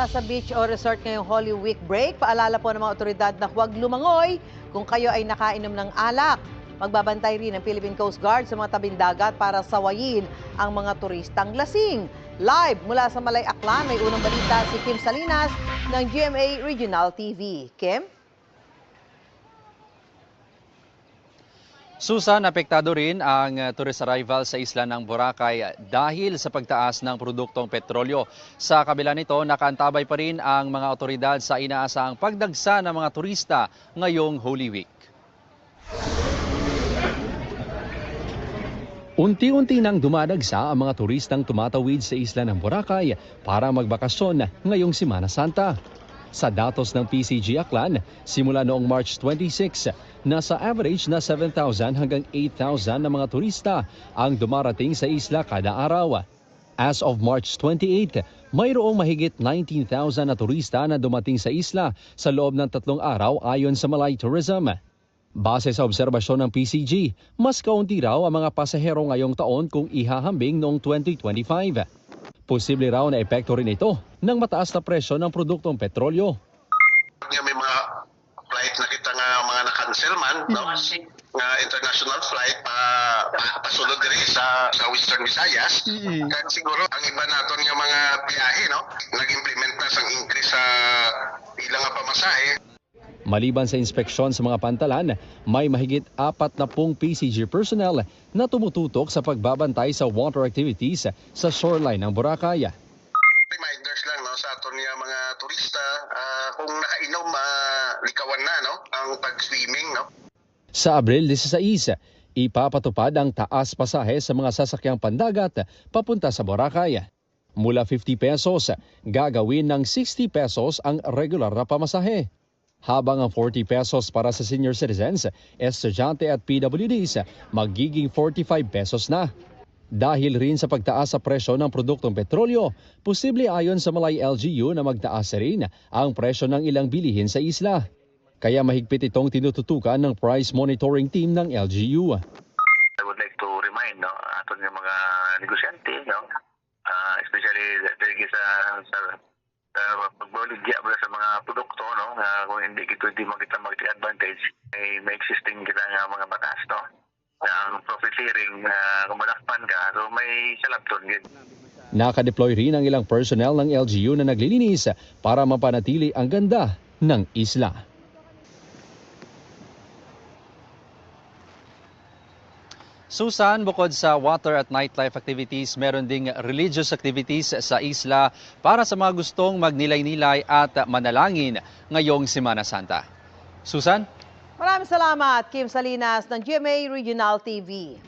Sa beach o resort ngayong Holy Week break, paalala po ng mga otoridad na huwag lumangoy kung kayo ay nakainom ng alak. Magbabantay rin ang Philippine Coast Guard sa mga tabing dagat para sawayin ang mga turistang lasing. Live mula sa Malay Aklan, may unang balita si Kim Salinas ng GMA Regional TV. Kim? Susan, apektado rin ang tourist arrival sa isla ng Boracay dahil sa pagtaas ng produktong petrolyo. Sa kabila nito, nakaantabay pa rin ang mga otoridad sa inaasahang pagdagsa ng mga turista ngayong Holy Week. Unti-unti nang dumadagsa ang mga turistang tumatawid sa isla ng Boracay para magbakasyon ngayong Semana Santa. Sa datos ng PCG Aklan, simula noong March 26, nasa average na 7,000 hanggang 8,000 na mga turista ang dumarating sa isla kada araw. As of March 28, mayroong mahigit 19,000 na turista na dumating sa isla sa loob ng 3 araw ayon sa Malay Tourism. Base sa obserbasyon ng PCG, mas kaunti raw ang mga pasahero ngayong taon kung ihahambing noong 2025. Posible raw na epekto rin ito ng mataas na presyo ng produktong petrolyo. May mga flight na kita nga mga na-cancel man, no? Nga international flight pasulod diri sa Western Visayas. Kaya siguro ang iba naton nga mga biyahe, no? Nag-implement na sang increase sa ilang nga pamasahe. Maliban sa inspeksyon sa mga pantalan, may mahigit 40 PCG personnel na tumututok sa pagbabantay sa water activities sa shoreline ng Boracay. Reminders lang, no, sa aton nga mga turista, kung nakainom, likawan na, no, ang pag-swimming, no. Sa Abril 16, ipapatupad ang taas pasahe sa mga sasakyang pandagat papunta sa Boracay. Mula 50 pesos, gagawin ng 60 pesos ang regular na pamasahe. Habang ang 40 pesos para sa senior citizens, estudyante at PWDs, magiging 45 pesos na. Dahil rin sa pagtaas sa presyo ng produktong petrolyo, posible ayon sa Malay LGU na magtaas rin ang presyo ng ilang bilihin sa isla. Kaya mahigpit itong tinututukan ng price monitoring team ng LGU. I would like to remind, no, aton nga mga negosyante, no, especially dahil sa pagbaligya sa mga produkto, no, kung hindi makita mag-advantage, may existing kita nga mga batas, no, na ang profit sharing, kung malakpan ka, so may salapton din. Nakadeploy rin ang ilang personnel ng LGU na naglilinis para mapanatili ang ganda ng isla. Susan, bukod sa water at nightlife activities, meron ding religious activities sa isla para sa mga gustong magnilay-nilay at manalangin ngayong Semana Santa. Susan? Maraming salamat, Kim Salinas ng GMA Regional TV.